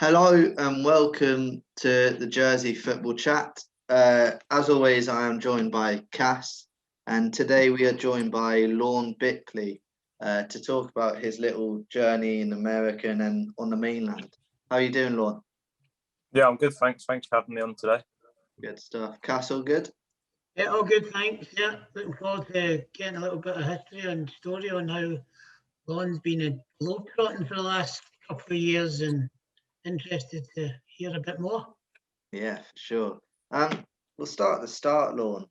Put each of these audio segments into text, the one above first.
Hello and welcome to the Jersey Football Chat. As always, I am joined by Cass, and today we are joined by Lorne Bickley to talk about his little journey in America and then on the mainland. How are you doing, Lorne? Yeah, I'm good, thanks. Thanks for having me on today. Good stuff. Cass, all good? Yeah, all good, thanks. Yeah, looking forward to getting a little bit of history and story on how Lon's been a globetrotting for the last couple of years, and interested to hear a bit more. Yeah, for sure. We'll start at the start, Lorne.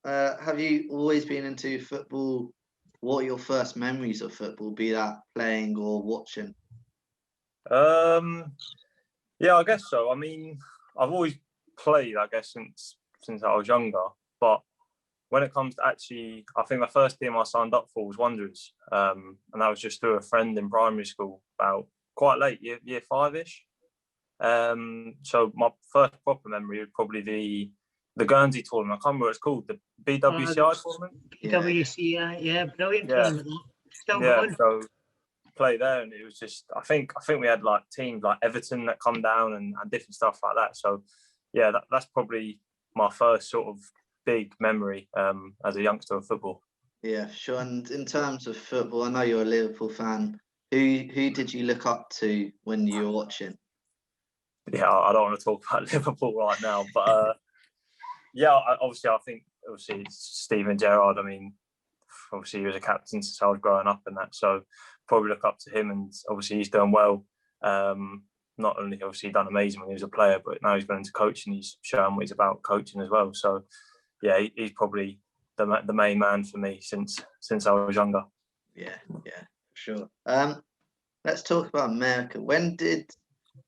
Have you always been into football? What are your first memories of football, be that playing or watching? Yeah, I guess so. I mean, I've always played, I guess, since I was younger. But when it comes to actually, I think the first team I signed up for was Wanderers, and that was just through a friend in primary school, about quite late, year five-ish. So my first proper memory would probably be the Guernsey tournament. I can't remember what it's called, the BWCI tournament. BWCI, yeah, brilliant tournament. Still going. So play there, and it was just I think we had like teams like Everton that come down and different stuff like that. So yeah, that's probably my first sort of big memory as a youngster of football. Yeah, sure. And in terms of football, I know you're a Liverpool fan. Who did you look up to when you were watching? Yeah, I don't want to talk about Liverpool right now, but yeah, obviously I think it's Steven Gerrard. I mean, obviously he was a captain since I was growing up and that, so probably look up to him, and obviously he's doing well. Not only obviously done amazing when he was a player, but now he's going into coaching. He's showing what he's about coaching as well. So yeah, he's probably the main man for me since I was younger. Yeah, for sure. Let's talk about America. When did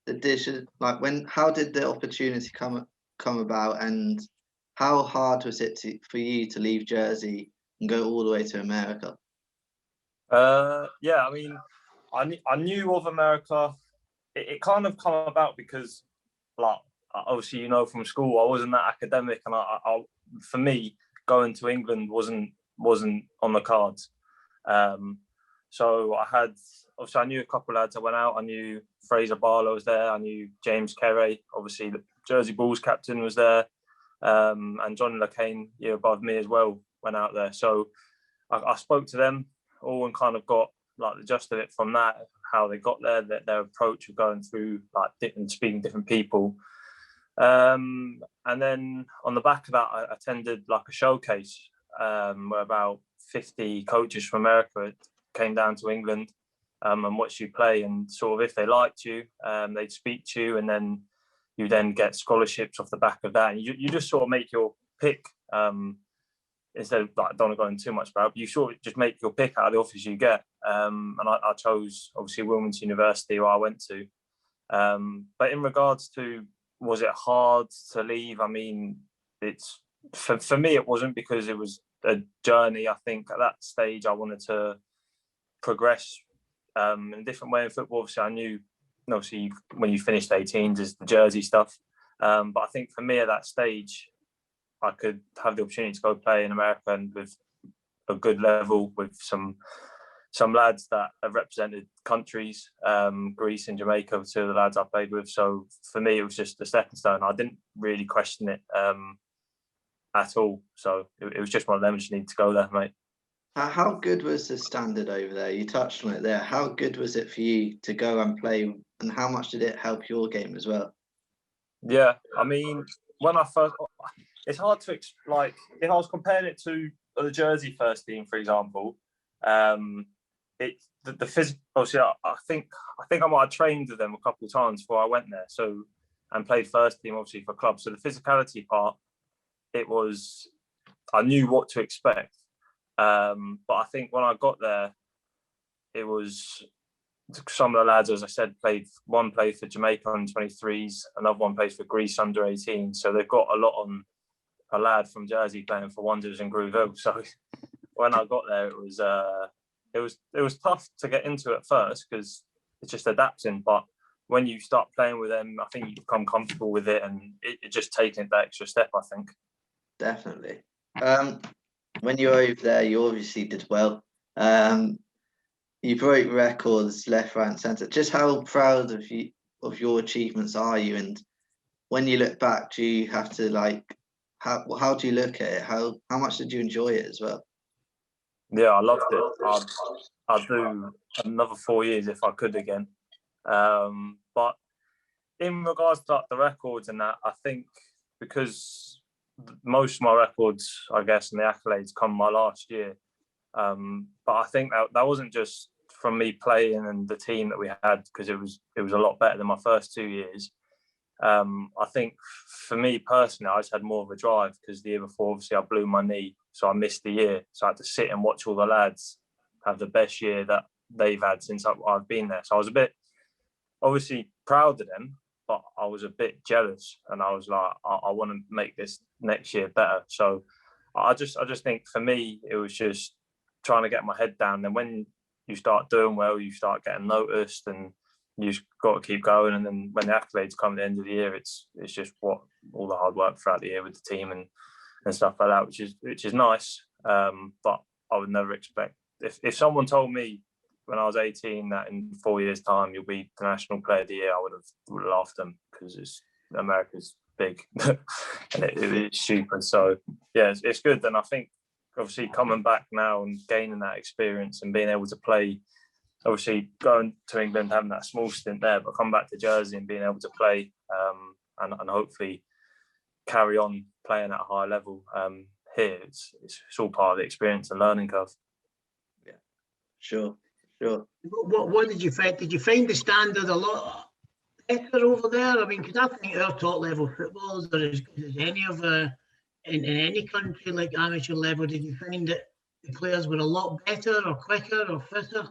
how did the opportunity come about, and how hard was it for you to leave Jersey and go all the way to America? Yeah, I mean, I knew of America. It kind of come about because, like, obviously, from school, I wasn't that academic, and I for me, going to England wasn't on the cards. So I knew a couple of lads that went out. I knew Fraser Barlow was there. I knew James Carey, obviously the Jersey Bulls captain, was there, and John LeCain, year above me as well, went out there. So I spoke to them all and kind of got like the gist of it from that, how they got there, their approach of going through like different, speaking to different people. And then on the back of that, I attended like a showcase where about 50 coaches from America came down to England and watched you play. And sort of if they liked you, they'd speak to you, and then you then get scholarships off the back of that. And you just sort of make your pick. Instead of, like, I don't want to go into too much about it, but you sort of just make your pick out of the offers you get. And I chose, obviously, Wilmington University, where I went to. But in regards to, was it hard to leave? I mean, it's for me, it wasn't, because it was a journey. I think at that stage, I wanted to progress in a different way in football. Obviously, I knew, obviously, when you finished 18s is the jersey stuff. But I think for me at that stage, I could have the opportunity to go play in America, and with a good level with some lads that have represented countries, Greece and Jamaica, two of the lads I played with. So for me, it was just a stepping stone. I didn't really question it at all. So it was just one of them. Just need to go there, mate. How good was the standard over there? You touched on it there. How good was it for you to go and play, and how much did it help your game as well? Yeah, I mean, when I first, it's hard to like, if I was comparing it to the Jersey first team, for example, the physical. Obviously, I think I might have trained with them a couple of times before I went there. So, and played first team obviously for clubs. So the physicality part, I knew what to expect. But I think when I got there, it was some of the lads, as I said, one played for Jamaica under 23s, another one plays for Greece under 18. So they've got a lot on a lad from Jersey playing for Wanderers and Boulivot. So when I got there, it was tough to get into at first, because it's just adapting. But when you start playing with them, I think you become comfortable with it, and it just taking it that extra step, I think. Definitely. When you were over there, you obviously did well. You broke records left, right, and centre. Just how proud of your achievements are you? And when you look back, do you have to like how do you look at it? How much did you enjoy it as well? Yeah, I loved it. I'd do another 4 years if I could again. But in regards to like, the records and that, I think because most of my records, I guess, and the accolades come my last year. But I think that wasn't just from me playing and the team that we had, because it was a lot better than my first 2 years. I think for me personally, I just had more of a drive because the year before, obviously, I blew my knee, so I missed the year. So I had to sit and watch all the lads have the best year that they've had since I've been there. So I was a bit, obviously, proud of them, but I was a bit jealous, and I was like, I want to make this next year better. So I just think for me, it was just trying to get my head down. And when you start doing well, you start getting noticed, and you just got to keep going. And then when the accolades come at the end of the year, it's just what all the hard work throughout the year with the team and stuff like that, which is nice. But I would never expect, if someone told me when I was 18 that in 4 years' time you'll be the national player of the year, I would have laughed them, because America's big and it is stupid. So yeah, it's good. And I think obviously coming back now and gaining that experience and being able to play, obviously going to England, having that small stint there, but come back to Jersey and being able to play and hopefully carry on playing at a high level here, it's all part of the experience and learning curve. Yeah, sure. What did you find? Did you find the standard a lot better over there? I mean, because I think our top level footballers are as good as any of in any country, like amateur level. Did you find that the players were a lot better or quicker or fitter?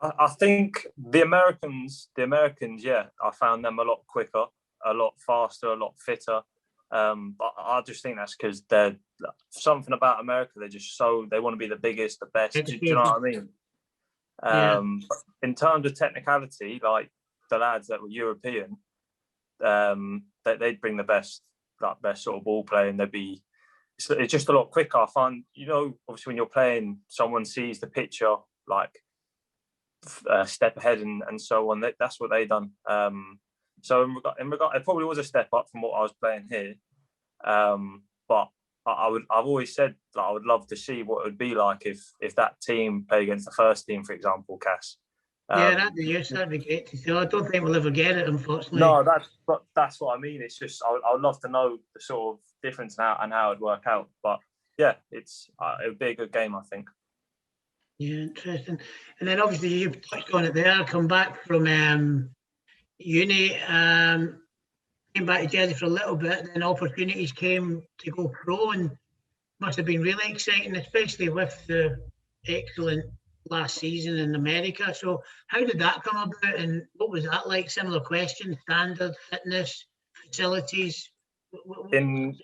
I think the Americans, yeah, I found them a lot quicker, a lot faster, a lot fitter. But I just think that's because they're something about America. They're just they want to be the biggest, the best. Do you know what I mean? Yeah. In terms of technicality, like the lads that were European, they'd bring the best sort of ball play, and it's just a lot quicker. I find, obviously when you're playing, someone sees the picture like step ahead and so on. That's what they done. So in regard, it probably was a step up from what I was playing here. But I've always said that I would love to see what it would be like if that team played against the first team, for example, Cass. That'd be great to see. I don't think we'll ever get it, unfortunately. No, that's what I mean. It's just I would love to know the sort of difference and how it'd work out. But yeah, it would be a good game, I think. Yeah, interesting. And then obviously you've touched on it there. Come back from uni, came back to Jersey for a little bit, then opportunities came to go pro, and must have been really exciting, especially with the excellent last season in America. So how did that come about, and what was that like? Similar question: standard, fitness, facilities. In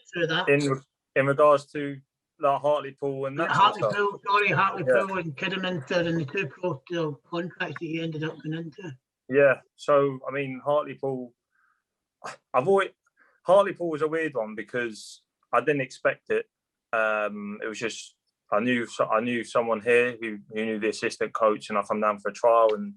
regards to like Hartlepool and that Hartlepool, Hartlepool and Kidderminster and the two pro contracts that you ended up going into. Yeah, so I mean Hartlepool was a weird one because I didn't expect it. It was just I knew someone here who knew the assistant coach, and I come down for a trial, and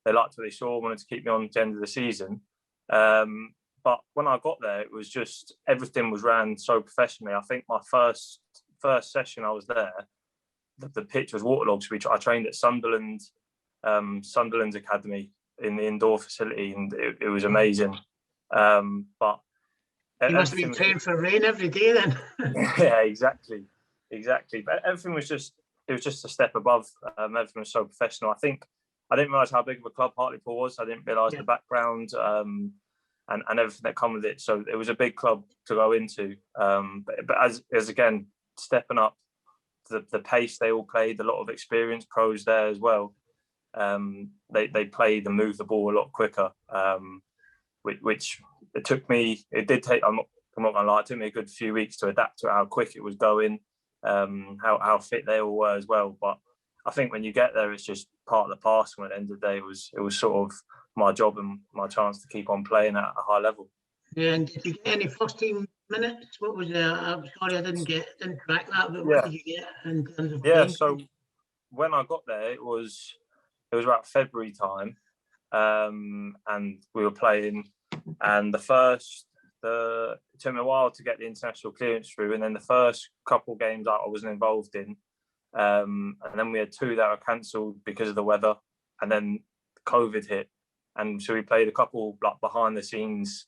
they liked what they saw, wanted to keep me on to the end of the season. But when I got there, it was just everything was ran so professionally. I think my first session I was there, the pitch was waterlogged. So I trained at Sunderland's academy in the indoor facility, and it was amazing. But you must have been trained for rain every day then. Yeah, exactly. But everything was just a step above. Everything was so professional. I think I didn't realise how big of a club Hartlepool was. I didn't realise the background and everything that come with it. So it was a big club to go into. But as again, stepping up, the pace they all played, a lot of experienced pros there as well. They played and moved the ball a lot quicker, which it took me. It did take. I'm not gonna lie. It took me a good few weeks to adapt to how quick it was going, how fit they all were as well. But I think when you get there, it's just part of the parcel. At the end of the day, it was sort of my job and my chance to keep on playing at a high level. Yeah, and did you get any first team minutes? What was I'm sorry, I didn't track that. But what did you get in terms of? So when I got there, it was about February time, and we were playing. And it took me a while to get the international clearance through. And then the first couple games I wasn't involved in. And then we had 2 that were cancelled because of the weather. And then COVID hit. And so we played a couple behind the scenes,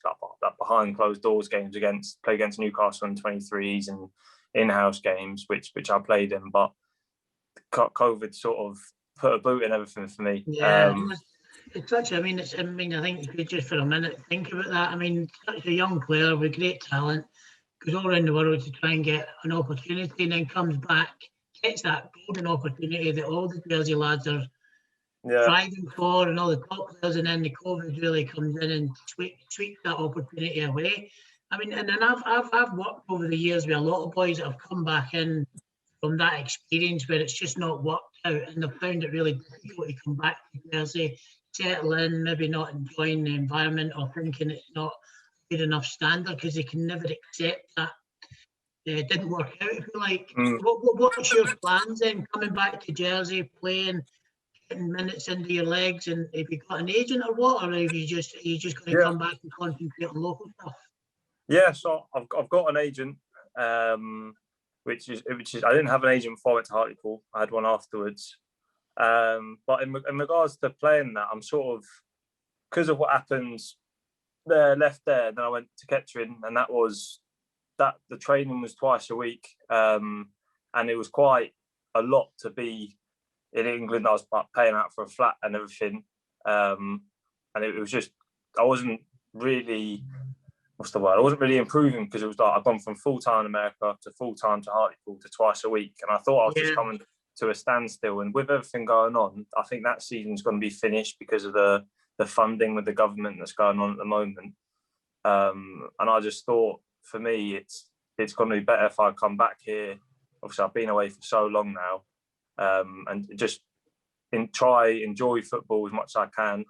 behind closed doors games against Newcastle and 23s and in-house games, which I played in. But COVID sort of put a boot in everything for me. Yeah, it's such. I think if you just for a minute think about that. I mean, such a young player with great talent goes all around the world to try and get an opportunity, and then comes back, gets that golden opportunity that all the Jersey lads are striving for, and all the top players, and then the COVID really comes in and sweeps that opportunity away. I mean, and then I've worked over the years with a lot of boys that have come back in from that experience where it's just not worked out, and they've found it really difficult to come back to Jersey, settle in, maybe not enjoying the environment or thinking it's not good enough standard because they can never accept that it didn't work out, if you like. What's your plans then, coming back to Jersey, playing, getting minutes into your legs, and have you got an agent or what, or are you just going to come back and concentrate on local stuff? Yeah, so I've got an agent, which is I didn't have an agent before I went to Hartlepool. I had one afterwards. But in regards to playing that, I'm sort of, because of what happened there, left there, then I went to Kettering, and the training was twice a week, and it was quite a lot to be in England. I was paying out for a flat and everything, and it was just, I wasn't really, I wasn't really improving, because it was like I've gone from full-time America to full-time to Hartlepool to twice a week, and I thought I was just coming to a standstill. And with everything going on, I think that season's going to be finished because of the funding with the government that's going on at the moment. And I just thought, for me, it's going to be better if I come back here. Obviously, I've been away for so long now, and just enjoy football as much as I can.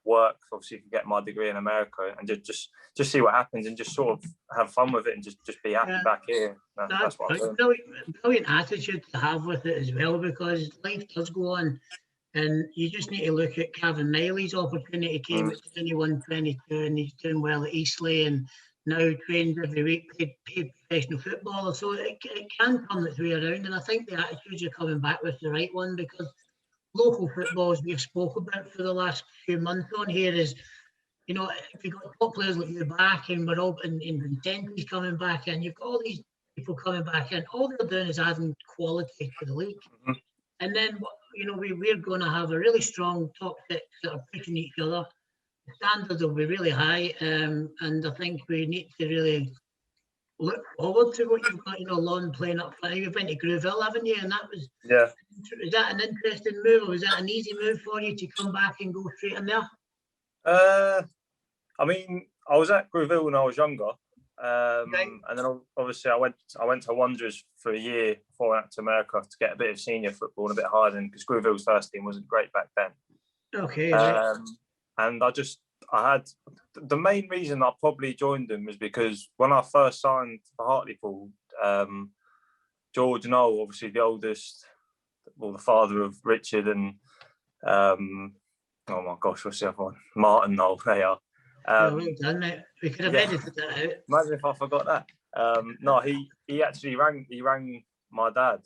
Work, obviously, to get my degree in America, and just see what happens, and just sort of have fun with it, and just be happy back here. That's what I'm doing. Brilliant attitude to have with it as well, because life does go on, and you just need to look at Kevin Miley's opportunity came at 21, 22, and he's doing well at Eastleigh, and now trains every week, paid professional footballer. So it can come its way around, and I think the attitude you're coming back with the right one, because local football, as we've spoken about for the last few months on here, is, if you've got top players like you back, and we're all in Vincenti's coming back in, you've got all these people coming back in, all they're doing is adding quality to the league. And then, we're going to have a really strong top six that are pushing each other. The standards will be really high, and I think we need to really look forward to what you've got, Lon playing up front. You've been to Grooville, haven't you? And that was, is that an interesting move, or was that an easy move for you to come back and go straight in there? I mean, I was at Grooville when I was younger, and then obviously I went to Wanderers for a year before I went to America to get a bit of senior football and a bit higher, than, because Grooville's first team wasn't great back then. Okay. And I had the main reason I probably joined them was because when I first signed for Hartlepool, George Noel, obviously the oldest, the father of Richard and oh my gosh, what's the other one? Martin Noel. They are. Well done, mate. We could have edited that out. Imagine if I forgot that. No, he actually rang my dad.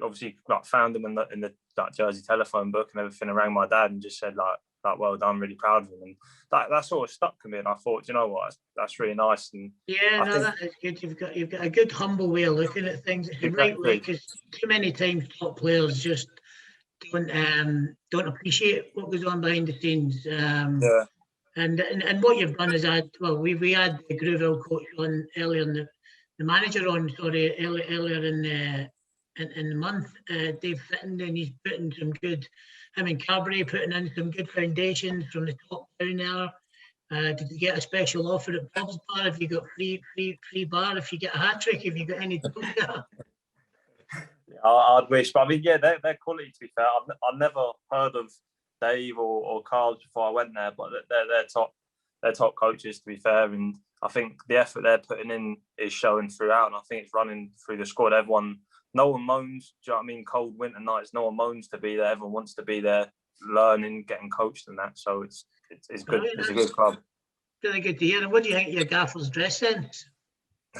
Obviously, found him in the Jersey telephone book and everything, and rang my dad and just said like, well done, really proud of him, and that sort of stuck to me. And I thought, you know what, that's really nice. And that is good. You've got a good, humble way of looking at things. It's the right way, because too many times top players just don't appreciate what goes on behind the scenes. And what you've done is we had the Grooville coach on earlier, the manager on earlier in the month, Dave Fitton, and he's putting some good. Him and Carberry putting in some good foundations from the top down there. Did you get a special offer at Bob's Bar? Have you got free bar if you get a hat trick? Have you got any deals there? I'd wish, but I mean, they're quality. To be fair, I've never heard of Dave or Carl before I went there, but they're top coaches, to be fair. And I think the effort they're putting in is showing throughout, and I think it's running through the squad. No one moans. Do you know what I mean? Cold winter nights, no one moans to be there. Everyone wants to be there learning, getting coached and that. So it's good. It's a good club. Really good to hear. And what do you think of your gaffer's dress sense?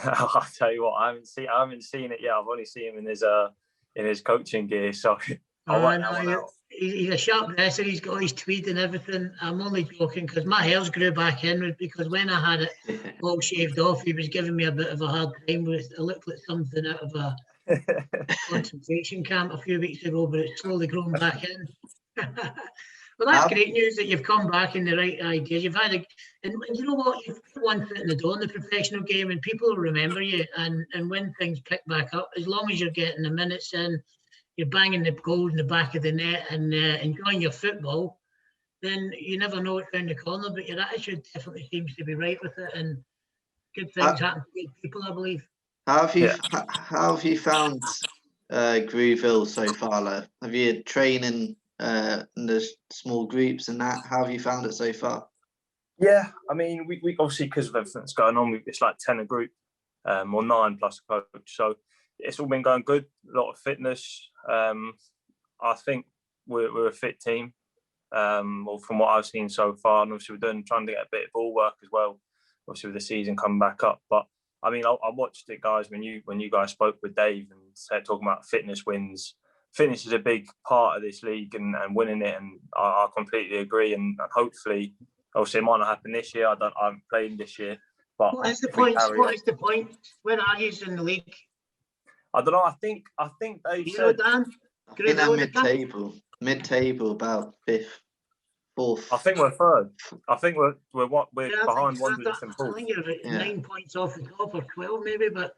I'll tell you what, I haven't seen it yet. I've only seen him in his coaching gear. So I'll work that one out. He's a sharp dresser. He's got all his tweed and everything. I'm only joking because my hairs grew back in because when I had it all shaved off, he was giving me a bit of a hard time with it. Looked like something out of a concentration camp a few weeks ago, but it's slowly grown back in. Well, that's great news that you've come back in the right idea. You've had and you know what? You've put one foot in the door in the professional game, and people will remember you. And when things pick back up, as long as you're getting the minutes in, you're banging the goals in the back of the net and enjoying your football, then you never know what's around the corner. But your attitude definitely seems to be right with it, and good things happen to good people, I believe. How have you found Grooville so far? Like, have you had training in the small groups and that? How have you found it so far? Yeah, I mean, we obviously, because of everything that's going on, it's like 10 a group, or 9 plus a coach. So it's all been going good. A lot of fitness. I think we're a fit team. Well, from what I've seen so far, and obviously we're trying to get a bit of ball work as well. Obviously with the season coming back up, but I mean, I watched it, guys, when you guys spoke with Dave and said talking about fitness wins. Fitness is a big part of this league and winning it, and I completely agree. And hopefully, obviously, it might not happen this year. I haven't played this year, but what is the point? What is the point? Where are you in the league? I don't know. I think they said. I think they're mid-table, about 5th, 4th. I think we're 3rd. I think we're behind Wanderers and Paul. I think you're 9 points off the top, or 12 maybe, but.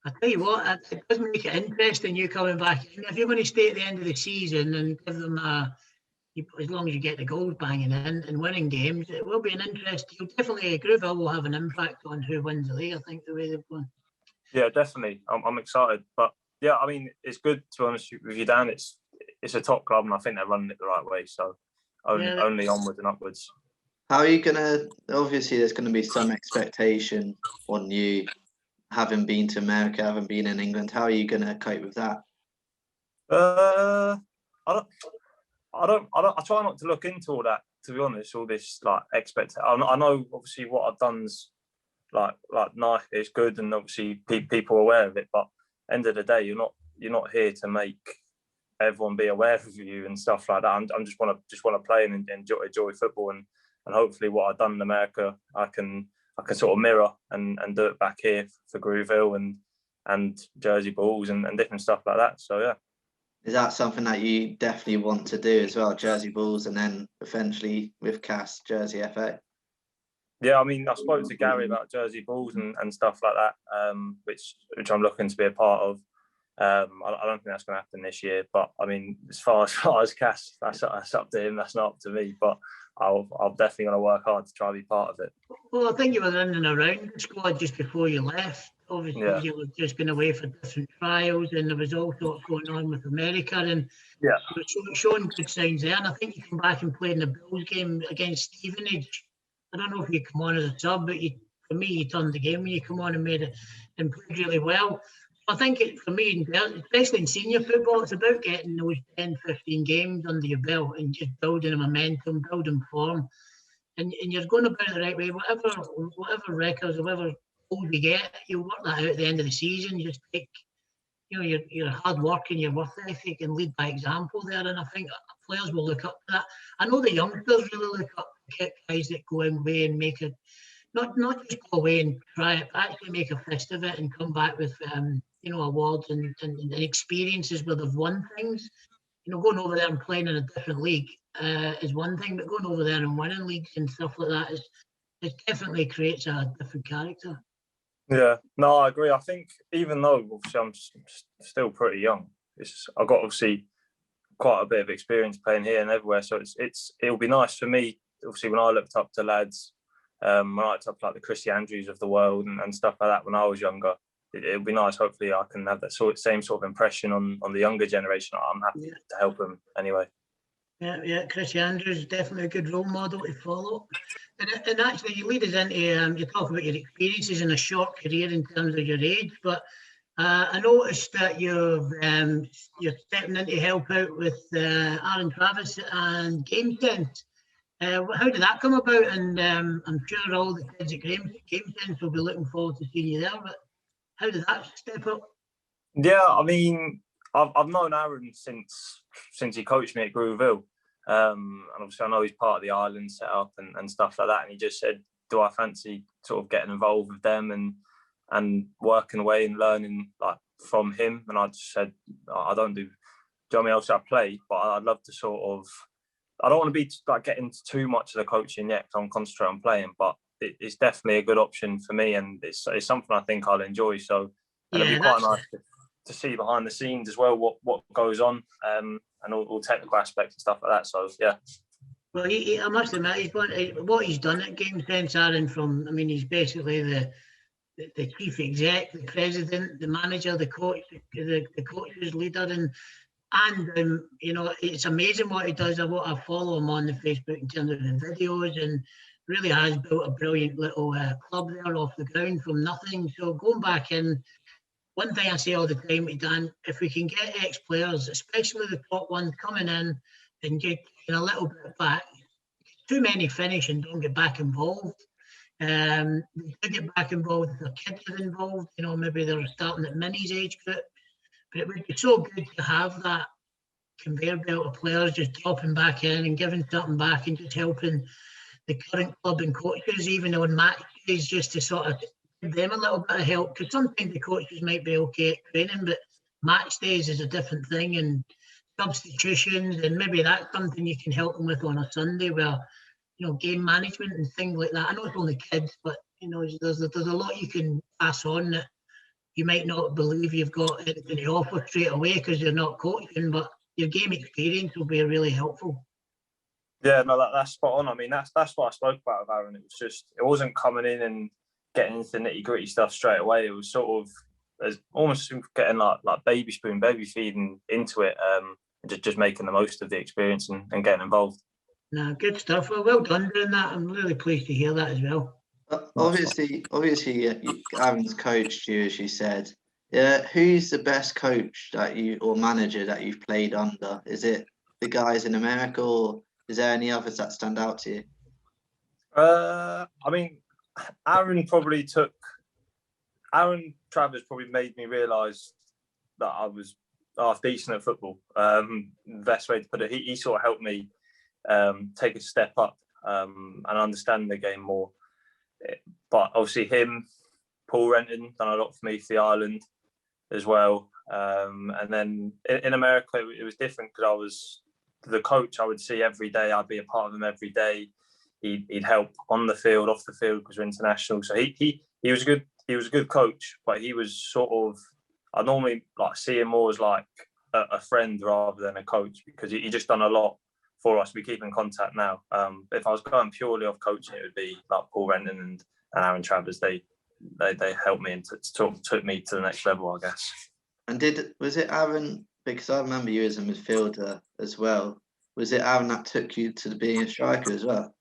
I tell you what, it does make it interesting, you coming back. If you're going to stay at the end of the season and give them as long as you get the goals banging in and winning games, it will be an interest. You'll definitely, Grooville will have an impact on who wins the league, I think, the way they've gone. Yeah, definitely. I'm excited. But yeah, I mean, it's good, to be honest with you, Dan. It's a top club and I think they're running it the right way. So only onwards and upwards. How are you going to, obviously there's going to be some expectation on you, having been to America, having been in England. How are you going to cope with that? I try not to look into all that, to be honest. All this like expectation. I know obviously what I've done's like nice. It's good, and obviously people are aware of it. But end of the day, you're not here to make everyone be aware of you and stuff like that. I'm just want to play and enjoy football, and hopefully what I've done in America, I can sort of mirror and do it back here for Grooville and Jersey Bulls and different stuff like that. So yeah. Is that something that you definitely want to do as well, Jersey Bulls, and then eventually with Cass, Jersey FA? Yeah, I mean, I spoke to Gary about Jersey Bulls and stuff like that, which I'm looking to be a part of. I don't think that's going to happen this year, but I mean, as far as Cass, that's up to him. That's not up to me. But I'm definitely going to work hard to try to be part of it. Well, I think you were in and around the squad just before you left. Obviously, you were just going away for different trials, and there was all sorts going on with America, and you were showing good signs there. And I think you come back and played in the Bulls game against Stevenage. I don't know if you come on as a sub, but for me, you turned the game when you come on and made it and played really well. I think for me, especially in senior football, it's about getting those 10, 15 games under your belt and just building a momentum, building form. And you're going about it the right way. Whatever records or whatever goals you get, you'll work that out at the end of the season. You just take your hard work and your work ethic and lead by example there. And I think players will look up to that. I know the youngsters really look up to guys that go away and make it, not just go away and try it, but actually make a fist of it and come back with awards and experiences where they've won things. Going over there and playing in a different league is one thing, but going over there and winning leagues and stuff like that it definitely creates a different character. Yeah, no, I agree. I think even though obviously I'm still pretty young, I've got obviously quite a bit of experience playing here and everywhere. So it'll be nice for me. Obviously, when I looked up to lads, when I looked up like the Chrissy Andrews of the world and stuff like that when I was younger, it'll be nice. Hopefully, I can have that same sort of impression on the younger generation. I'm happy to help them anyway. Yeah, Chrissy Andrews is definitely a good role model to follow. And actually, you lead us into you talk about your experiences in a short career in terms of your age, but I noticed that you're stepping in to help out with Aaron Travis and Game Sense. How did that come about? And I'm sure all the kids at Game Sense will be looking forward to seeing you there. But how did that step up? Yeah, I mean, I've known Aaron since he coached me at Boulivot. And obviously I know he's part of the island setup and stuff like that. And he just said, do I fancy sort of getting involved with them and working away and learning like from him? And I just said, I don't do you know what I mean? Obviously I play, but I'd love to sort of, I don't want to be like getting too much of the coaching yet because I'm concentrating on playing, but it's definitely a good option for me, and it's something I think I'll enjoy. So, and it'll be quite nice to see behind the scenes as well what goes on, and all technical aspects and stuff like that. So yeah. Well, I must admit, what he's done at Game Sense, Aaron, he's basically the chief exec, the president, the manager, the coach, the coach's leader, and it's amazing what he does. I follow him on the Facebook in terms of the videos, and really has built a brilliant little club there off the ground from nothing. So going back in, one thing I say all the time to Dan, if we can get ex-players, especially the top ones, coming in and getting a little bit back, too many finish and don't get back involved. They do get back involved if their kids are involved, maybe they're starting at minis age group. But it would be so good to have that conveyor belt of players just dropping back in and giving something back and just helping the current club and coaches, even on match days, just to sort of give them a little bit of help. Because sometimes the coaches might be okay at training, but match days is a different thing, and substitutions, and maybe that's something you can help them with on a Sunday, where game management and things like that. I know it's only kids, but there's a lot you can pass on that you might not believe you've got anything to offer straight away because you're not coaching, but your game experience will be really helpful. Yeah, no, that's spot on. I mean, that's what I spoke about with Aaron. It wasn't coming in and getting into the nitty gritty stuff straight away. It was sort of almost getting like baby feeding into it, and just making the most of the experience and getting involved. No, good stuff. Well done doing that. I'm really pleased to hear that as well. Obviously, Aaron's coached you, as you said. Yeah, who's the best coach or manager that you've played under? Is it the guys in America, or is there any others that stand out to you? I mean, Aaron Travers probably made me realise that I was half decent at football. Best way to put it. He sort of helped me take a step up and understand the game more. But obviously him, Paul Renton, done a lot for me for the island as well. And then in America, it was different because I was the coach I would see every day. I'd be a part of him every day. He'd help on the field, off the field, because we're international. So he was a good coach, but he was sort of, I normally see him more as like a friend rather than a coach, because he just done a lot for us. We keep in contact now. If I was going purely off coaching, it would be like Paul Renton and Aaron Travers. They helped me and took me to the next level, I guess. And was it Aaron? Because I remember you as a midfielder as well. Was it Aaron that took you to being a striker as well?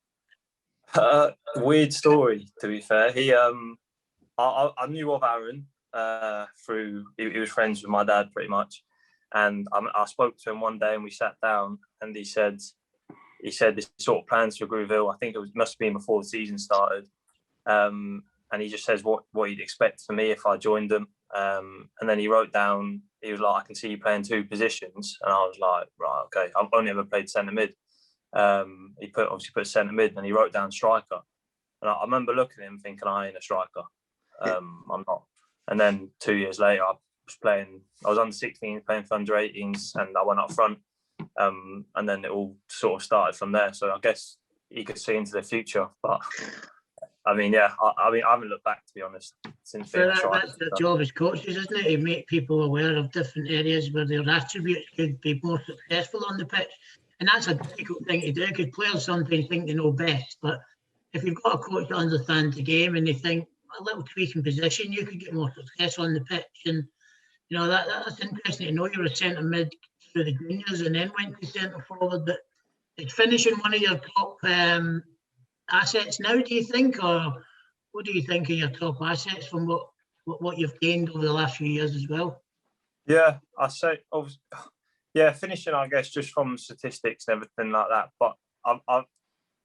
Weird story, to be fair. I knew of Aaron through he was friends with my dad pretty much, and I spoke to him one day and we sat down, and he said this sort of plans for Gruville. I think must have been before the season started, and he just says what he'd expect for me if I joined them, and then he wrote down, he was like, I can see you playing two positions, and I was like, right, okay. I've only ever played centre mid. He obviously put centre mid, and he wrote down striker, and I remember looking at him thinking, I ain't a striker. I'm not. And then 2 years later, I was under 16s playing for under 18s, and I went up front, and then it all sort of started from there. So I guess he could see into the future, but I mean, yeah, I haven't looked back, to be honest, since being a striker. That's the job as coaches, isn't it, to make people aware of different areas where their attributes could be more successful on the pitch. And that's a difficult thing to do, because players sometimes think they know best. But if you've got a coach that understands the game and they think a little tweak in position, you could get more success on the pitch. And that's interesting to know you were a centre mid through the juniors and then went to centre forward. But it's finishing one of your top assets now, do you think, or what do you think of your top assets from what what you've gained over the last few years as well. Yeah, I say, yeah, finishing, I guess, just from statistics and everything like that. But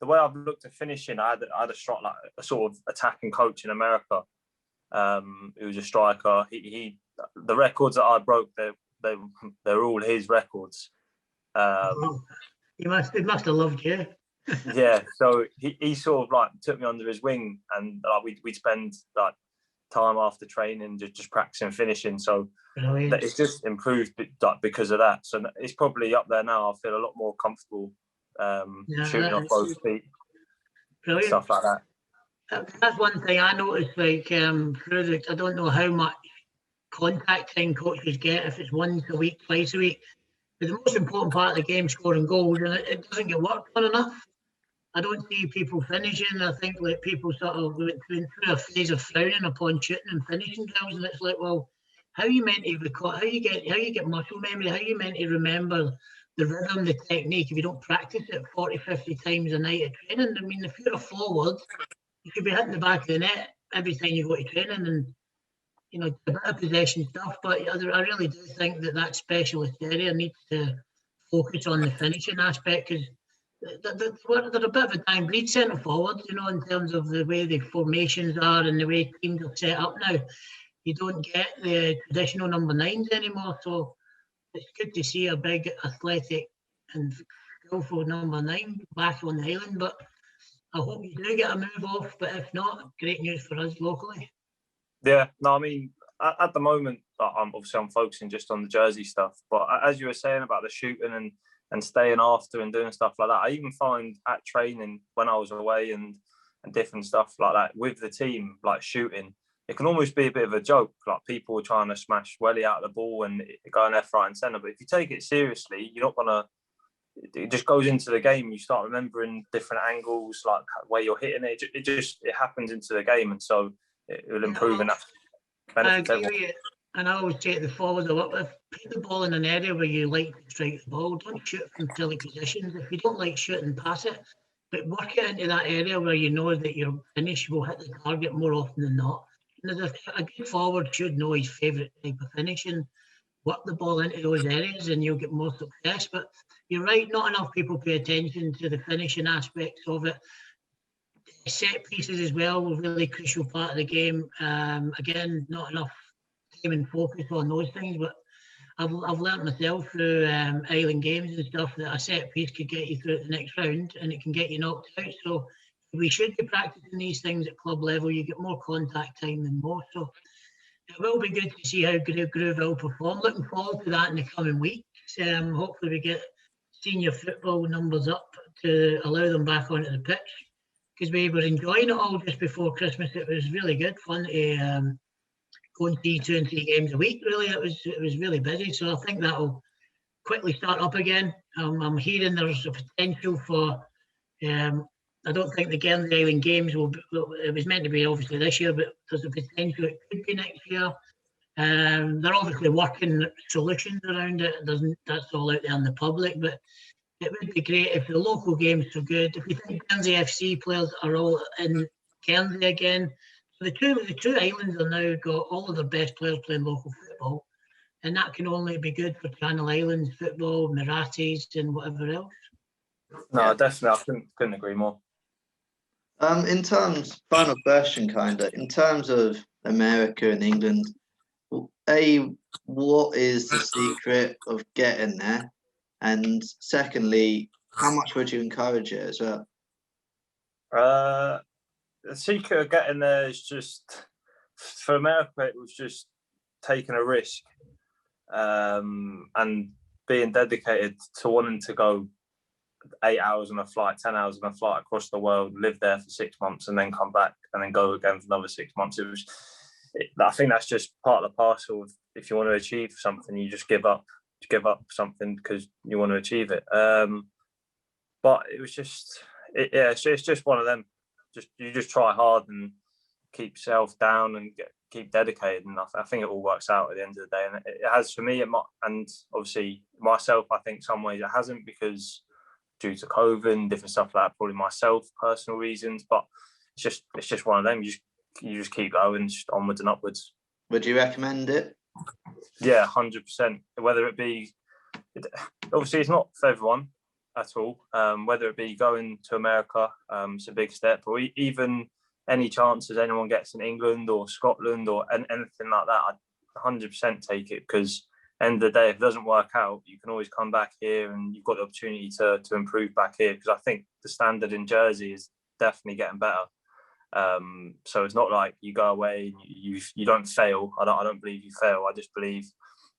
the way I've looked at finishing, I had a strike, like a sort of attacking coach in America. Who was a striker. He the records that I broke, they're all his records. He must have loved you. Yeah, so he sort of like took me under his wing, and like we'd spend like time after training just practicing finishing. So that it's just improved because of that. So it's probably up there now. I feel a lot more comfortable shooting off both feet, stuff like that. That's one thing I noticed. Like through I don't know how much contact time coaches get, if it's once a week, twice a week. But the most important part of the game, scoring goals, and it doesn't get worked on enough. I don't see people finishing. I think like people sort of went through a phase of frowning upon shooting and finishing drills, and it's like, well, how are you meant to record? How you get muscle memory? How are you meant to remember the rhythm, the technique if you don't practice it 40, 50 times a night at training? I mean, if you're a forward, you should be hitting the back of the net every time you go to training, and a bit of possession stuff. But I really do think that specialist area needs to focus on the finishing aspect, because they're a bit of a dying breed centre forward, in terms of the way the formations are and the way teams are set up now. You don't get the traditional number 9s anymore, so it's good to see a big, athletic and skillful number 9 back on the island. But I hope you do get a move off, but if not, great news for us locally. Yeah, no, I mean, at the moment, I'm focusing just on the Jersey stuff. But as you were saying about the shooting and staying after and doing stuff like that, I even find at training when I was away and different stuff like that with the team, like shooting, it can almost be a bit of a joke. Like people were trying to smash welly out of the ball and going left, right, and centre. But if you take it seriously, you're not gonna. It just goes into the game. You start remembering different angles, like where you're hitting it. It happens into the game, and so it will improve enough. I agree with you. And I always take the forward a lot. Put the ball in an area where you like to strike the ball. Don't shoot from silly positions. If you don't like shooting, pass it. But work it into that area where you know that your finish will hit the target more often than not. And a good forward should know his favourite type of finish and work the ball into those areas, and you'll get more success. But you're right, not enough people pay attention to the finishing aspects of it. Set pieces as well were a really crucial part of the game. Again, not enough time and focus on those things, but I've learned myself through island games and stuff that a set piece could get you through the next round, and it can get you knocked out. So we should be practicing these things at club level. You get more contact time than most. So it will be good to see how Groove will perform. Looking forward to that in the coming weeks. Hopefully we get senior football numbers up to allow them back onto the pitch, because we were enjoying it all just before Christmas. It was really good fun to go and see 2 and 3 games a week. Really, it was really busy. So I think that will quickly start up again. I'm hearing there's a potential for. I don't think the Guernsey Island Games will. It was meant to be obviously this year, but there's a potential it could be next year. They're obviously working solutions around it. That's all out there in the public, but it would be great if the local games are good. If you think Guernsey FC players are all in Guernsey again, so the two islands are now got all of their best players playing local football, and that can only be good for Channel Islands football, Marathis, and whatever else. No, definitely, I couldn't agree more. In terms, final question, in terms of America and England, what is the secret of getting there? And secondly, how much would you encourage it as well? The secret of getting there is just, for America, it was just taking a risk and being dedicated to wanting to go 8 hours on a flight, 10 hours on a flight across the world, live there for 6 months and then come back and then go again for another 6 months. I think that's just part of the parcel of, if you want to achieve something, you just give up something because you want to achieve it. But it was it's just one of them. You just try hard and keep yourself down and keep dedicated, and I think it all works out at the end of the day. And it has for me, and obviously myself. I think some ways it hasn't, because due to COVID and different stuff like that, probably myself, personal reasons. But it's just one of them. You just keep going, just onwards and upwards. Would you recommend it? Yeah, 100%. Whether it be, obviously it's not for everyone at all. Whether it be going to America, it's a big step, or even any chances anyone gets in England or Scotland or anything like that, I'd 100% take it, because end of the day, if it doesn't work out, you can always come back here and you've got the opportunity to improve back here, because I think the standard in Jersey is definitely getting better. So it's not like you go away and you don't fail. I don't believe you fail. I just believe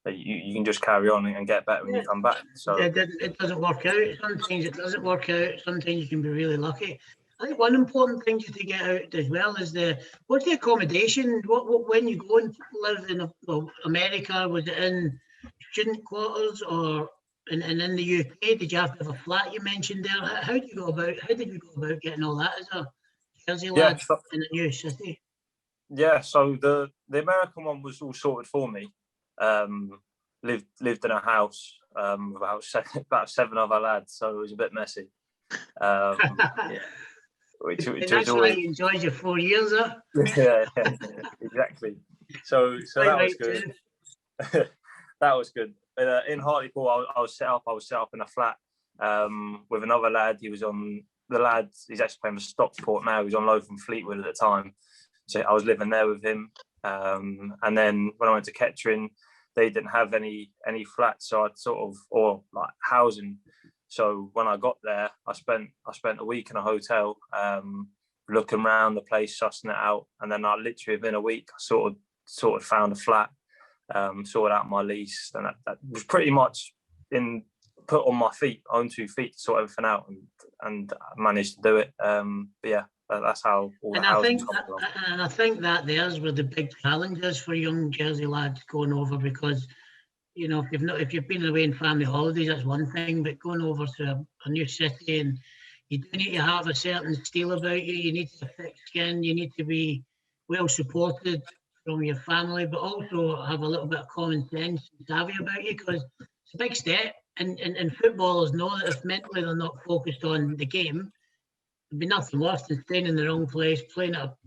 that you can just carry on and get better when you come back. So it doesn't work out. Sometimes it doesn't work out. Sometimes you can be really lucky. I think one important thing to get out as well is what's the accommodation? What when you go and live in America, was it in student quarters or and in the UK? Did you have to have a flat? You mentioned there. How did you go about getting all that as a Jersey lad in a new city? Yeah, so the American one was all sorted for me. Lived in a house with about 7 other lads, so it was a bit messy. Yeah. Which that's why you enjoyed your 4 years, huh? Yeah, exactly. So that was good. That was good. In Hartlepool, I was set up in a flat with another lad. He's actually playing for Stockport now. He was on loan from Fleetwood at the time, so I was living there with him. And then when I went to Kettering, they didn't have any flats, so or like housing. So when I got there, I spent a week in a hotel, looking around the place, sussing it out, and then I literally within a week, I sort of found a flat, sorted out my lease, and that was pretty much put on my own 2 feet to sort everything out, and I managed to do it. But yeah, that's how all the housing comes along. And I think that there's where the big challenge is for young Jersey lads going over, because you know, if you've been away in family holidays, that's one thing, but going over to a new city, and you do need to have a certain steel about you. You need to thick skin. You need to be well supported from your family, but also have a little bit of common sense and savvy about you, because it's a big step. And footballers know that if mentally they're not focused on the game, there'd be nothing worse than staying in the wrong place,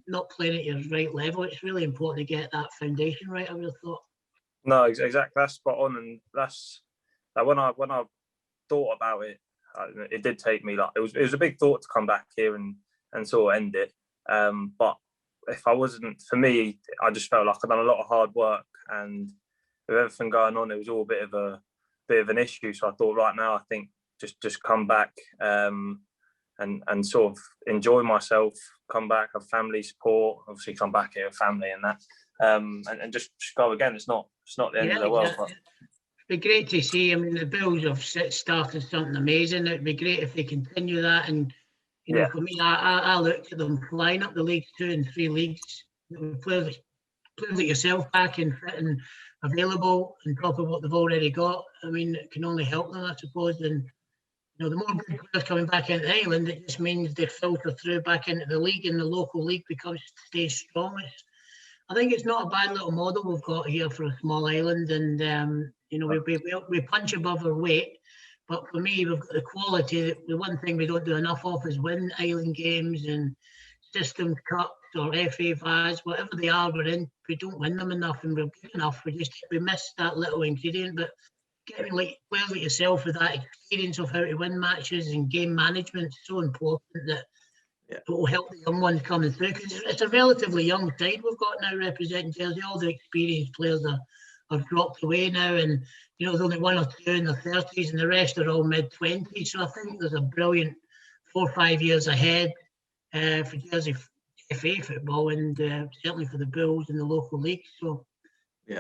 not playing at your right level. It's really important to get that foundation right, I would have thought. No, exactly. That's spot on, and that's when I thought about it. It did take me it was a big thought to come back here and sort of end it. But if I wasn't, for me, I just felt like I'd done a lot of hard work, and with everything going on, it was all a bit of an issue. So I thought, right now, I think just come back and sort of enjoy myself. Come back, have family support. Obviously, come back here with family and that. And just go again. It's not the end of the world. But it'd be great to see. I mean, the Bills have started something amazing. It'd be great if they continue that. And you know, for me, I looked at them flying up the leagues, 2 and 3 leagues. Players like yourself back and fit and available on top of what they've already got. I mean, it can only help them, I suppose. And you know, the more good players coming back into Ireland, it just means they filter through back into the league, and the local league stays strong. I think it's not a bad little model we've got here for a small island, and you know, we punch above our weight. But for me, we've got the quality. The one thing we don't do enough of is win island games and system cups or FA Vase, whatever they are. We don't win them enough, and we're good enough. We miss that little ingredient. But getting like players like yourself with that experience of how to win matches and game management is so important that. It will help the young ones coming through, because it's a relatively young side we've got now representing Jersey. All the experienced players have dropped away now, and you know, there's only 1 or 2 in their 30s, and the rest are all mid-20s. So I think there's a brilliant 4 or 5 years ahead for Jersey FA football, and certainly for the Bulls and the local league. So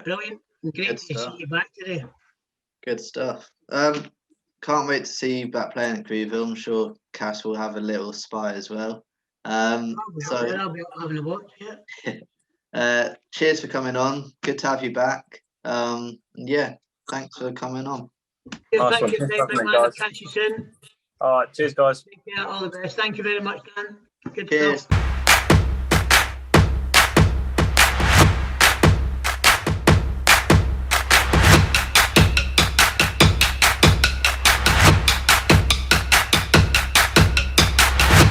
brilliant, and great to see you back today. Good stuff. Can't wait to see you back playing at Greville. I'm sure Cass will have a little spy as well. I'll be having a watch, cheers for coming on. Good to have you back. Thanks for coming on. Thank you, guys. Catch you soon. All right, cheers, guys. Take care, all the best. Thank you very much, Dan. Good cheers. stuff.